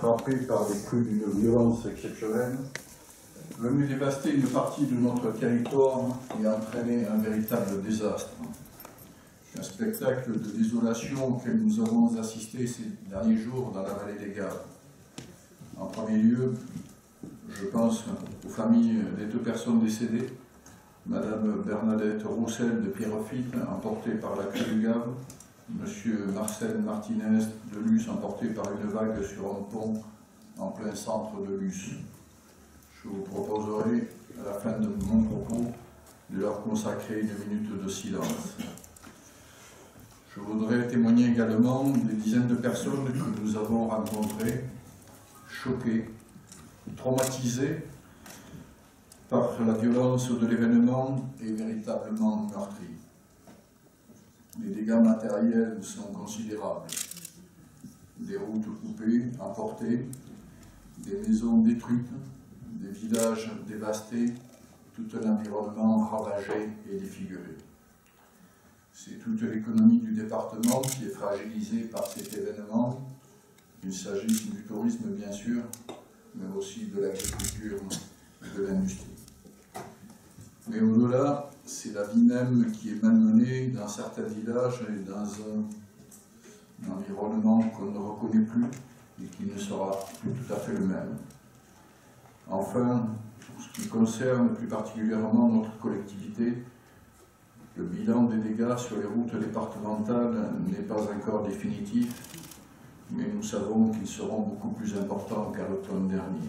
frappé par les crues d'une violence exceptionnelle, venu dévaster une partie de notre territoire et entraîner un véritable désastre. Un spectacle de désolation auquel nous avons assisté ces derniers jours dans la vallée des Gaves. En premier lieu, je pense aux familles des 2 personnes décédées, Madame Bernadette Roussel de Pierrefitte, emportée par la crue du Gave, Monsieur Marcel Martinez de Luce, emporté par une vague sur un pont en plein centre de Luce. Je vous proposerai, à la fin de mon propos, de leur consacrer une minute de silence. Je voudrais témoigner également des dizaines de personnes que nous avons rencontrées, choquées, traumatisées par la violence de l'événement et véritablement meurtries. Les dégâts matériels sont considérables. Des routes coupées, emportées, des maisons détruites, des villages dévastés, tout un environnement ravagé et défiguré. C'est toute l'économie du département qui est fragilisée par cet événement, qu'il s'agisse du tourisme bien sûr, mais aussi de l'agriculture et de l'industrie. Mais au-delà, c'est la vie même qui est malmenée dans certains villages et dans un environnement qu'on ne reconnaît plus et qui ne sera plus tout à fait le même. Enfin, pour ce qui concerne plus particulièrement notre collectivité, le bilan des dégâts sur les routes départementales n'est pas encore définitif, mais nous savons qu'ils seront beaucoup plus importants qu'à l'automne dernier.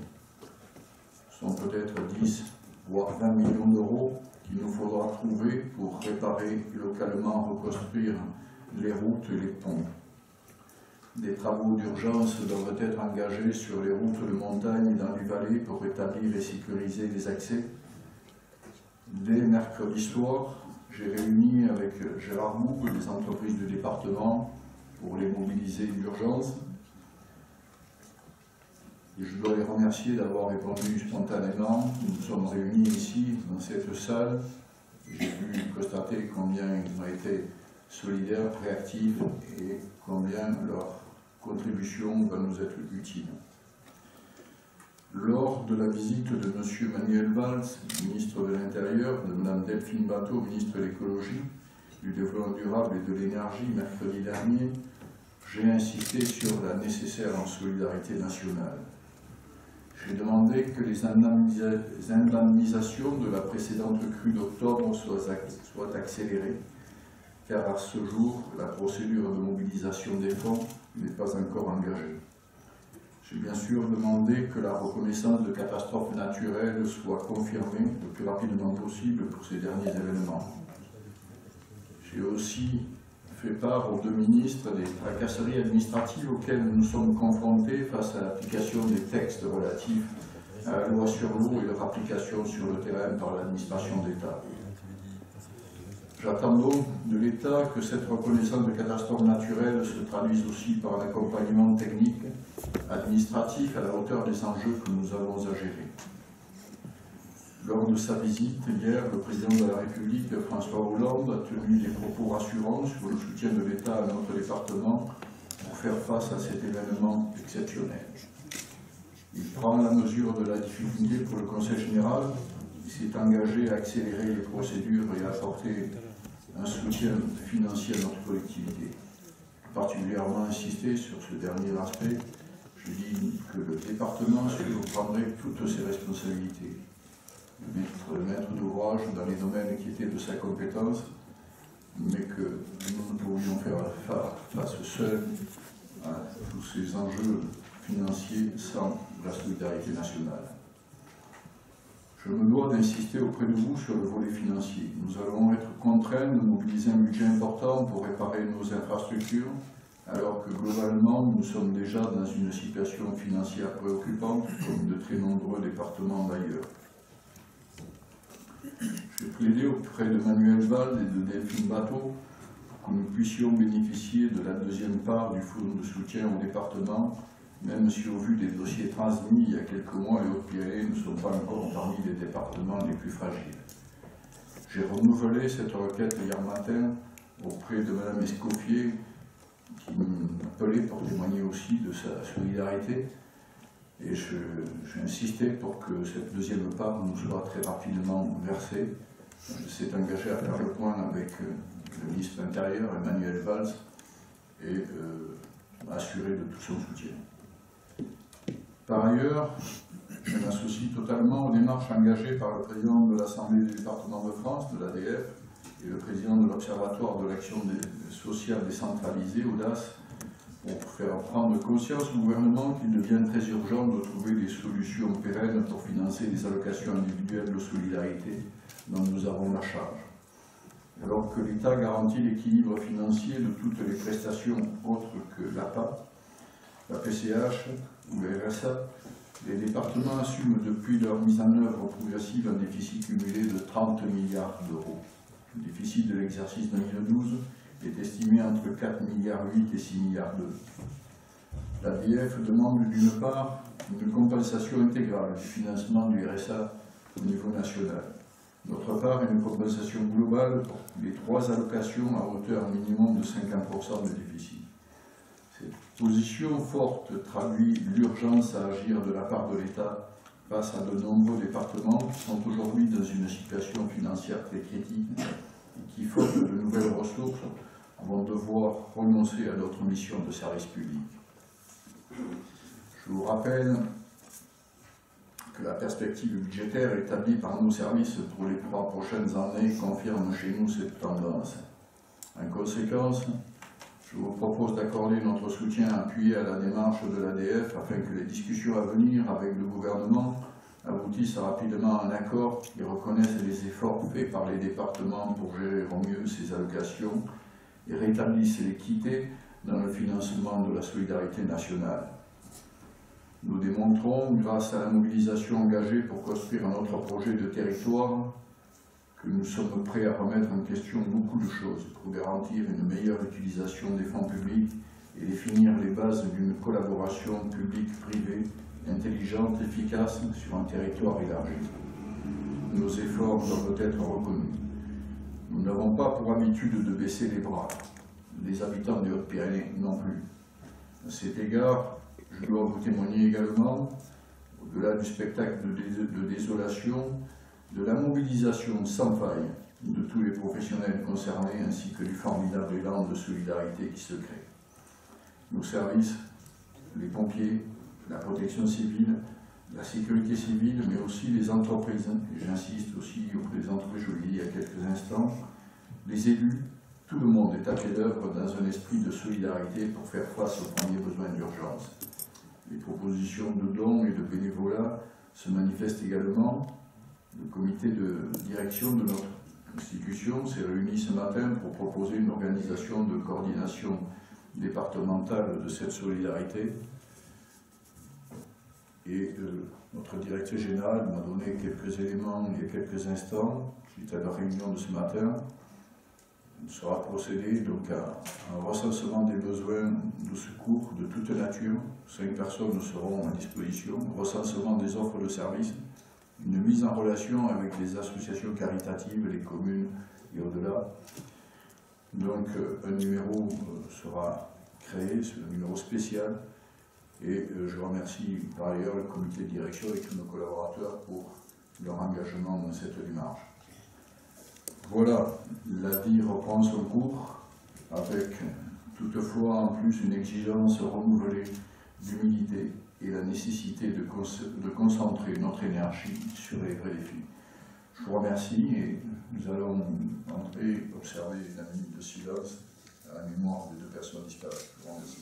Ce sont peut-être 10 voire 20 millions d'euros qu'il nous faudra trouver pour réparer localement, reconstruire les routes et les ponts. Des travaux d'urgence doivent être engagés sur les routes de montagne et dans les vallées pour rétablir et sécuriser les accès. Dès mercredi soir, j'ai réuni avec Gérard Moug les entreprises du département pour les mobiliser d'urgence. Et je dois les remercier d'avoir répondu spontanément. Nous nous sommes réunis ici, dans cette salle. J'ai pu constater combien ils ont été solidaires, réactifs et combien leur contribution va nous être utile. Lors de la visite de M. Manuel Valls, ministre de l'Intérieur, de Mme Delphine Batho, ministre de l'Écologie, du Développement durable et de l'Énergie, mercredi dernier, j'ai insisté sur la nécessaire solidarité nationale. J'ai demandé que les indemnisations de la précédente crue d'octobre soient accélérées, car à ce jour, la procédure de mobilisation des fonds n'est pas encore engagée. J'ai bien sûr demandé que la reconnaissance de catastrophes naturelles soit confirmée le plus rapidement possible pour ces derniers événements. J'ai aussi fait part aux 2 ministres des tracasseries administratives auxquelles nous sommes confrontés face à l'application des textes relatifs à la loi sur l'eau et leur application sur le terrain par l'administration d'État. J'attends donc de l'État que cette reconnaissance de catastrophes naturelles se traduise aussi par un accompagnement technique, administratif à la hauteur des enjeux que nous avons à gérer. Lors de sa visite hier, le président de la République, François Hollande, a tenu des propos rassurants sur le soutien de l'État à notre département pour faire face à cet événement exceptionnel. Il prend la mesure de la difficulté pour le Conseil général. Il s'est engagé à accélérer les procédures et à apporter un soutien financier à notre collectivité. J'ai particulièrement insisté sur ce dernier aspect. Je dis que le département prendrait toutes ses responsabilités. Le maître d'ouvrage dans les domaines qui étaient de sa compétence, mais que nous ne pourrions faire face seuls à tous ces enjeux financiers sans la solidarité nationale. Je me dois d'insister auprès de vous sur le volet financier. Nous allons être contraints de mobiliser un budget important pour réparer nos infrastructures, alors que globalement nous sommes déjà dans une situation financière préoccupante, comme de très nombreux départements d'ailleurs. J'ai plaidé auprès de Manuel Valls et de Delphine Batho pour que nous puissions bénéficier de la 2e part du fonds de soutien au département, même si au vu des dossiers transmis il y a quelques mois, les Hautes-Pyrénées ne sont pas encore parmi les départements les plus fragiles. J'ai renouvelé cette requête hier matin auprès de Mme Escoffier, qui m'appelait pour témoigner aussi de sa solidarité. Et j'ai insisté pour que cette deuxième part nous soit très rapidement versée. Je s'est engagé à faire le point avec le ministre de l'Intérieur, Emmanuel Valls, et assurer de tout son soutien. Par ailleurs, je m'associe totalement aux démarches engagées par le président de l'Assemblée du département de France, de l'ADF, et le président de l'Observatoire de l'action sociale décentralisée, AUDAS, pour faire prendre conscience au gouvernement qu'il devient très urgent de trouver des solutions pérennes pour financer les allocations individuelles de solidarité dont nous avons la charge. Alors que l'État garantit l'équilibre financier de toutes les prestations autres que l'APA, la PCH ou le RSA, les départements assument depuis leur mise en œuvre progressive un déficit cumulé de 30 milliards d'euros. Le déficit de l'exercice 2012 est estimé entre 4,8 milliards et 6 milliards d'euros. L'ADF demande d'une part une compensation intégrale du financement du RSA au niveau national. D'autre part, une compensation globale pour les 3 allocations à hauteur minimum de 50% de déficit. Cette position forte traduit l'urgence à agir de la part de l'État face à de nombreux départements qui sont aujourd'hui dans une situation financière très critique et qui, faute de nouvelles ressources, vont devoir renoncer à d'autres missions de service public. Je vous rappelle que la perspective budgétaire établie par nos services pour les 3 prochaines années confirme chez nous cette tendance. En conséquence, je vous propose d'accorder notre soutien appuyé à la démarche de l'ADF afin que les discussions à venir avec le gouvernement aboutissent rapidement à un accord qui reconnaisse les efforts faits par les départements pour gérer au mieux ces allocations et rétablissent l'équité dans le financement de la solidarité nationale. Nous démontrons, grâce à la mobilisation engagée pour construire notre projet de territoire, que nous sommes prêts à remettre en question beaucoup de choses pour garantir une meilleure utilisation des fonds publics et définir les bases d'une collaboration publique-privée intelligente, efficace sur un territoire élargi. Nos efforts doivent être reconnus. Nous n'avons pas pour habitude de baisser les bras. Les habitants des Hautes-Pyrénées non plus. À cet égard, je dois vous témoigner également, au-delà du spectacle de désolation, de la mobilisation sans faille de tous les professionnels concernés ainsi que du formidable élan de solidarité qui se crée. Nos services, les pompiers, la protection civile, la sécurité civile, mais aussi les entreprises, et j'insiste aussi auprès des entreprises, je l'ai dit il y a quelques instants, les élus, tout le monde est à pied d'œuvre dans un esprit de solidarité pour faire face aux premiers besoins d'urgence. Les propositions de dons et de bénévolat se manifestent également. Le comité de direction de notre institution s'est réuni ce matin pour proposer une organisation de coordination départementale de cette solidarité. Et notre directeur général m'a donné quelques éléments il y a quelques instants, suite à la réunion de ce matin. Il sera procédé donc à un recensement des besoins de secours de toute nature. 5 personnes seront à disposition, recensement des offres de services, une mise en relation avec les associations caritatives, les communes et au-delà. Donc un numéro sera créé, c'est un numéro spécial. Et je remercie par ailleurs le comité de direction et tous nos collaborateurs pour leur engagement dans cette démarche. Voilà, la vie reprend son cours avec toutefois en plus une exigence renouvelée d'humilité et la nécessité de concentrer notre énergie sur les vrais défis. Je vous remercie et nous allons observer la minute de silence à la mémoire des 2 personnes disparues. Je vous remercie.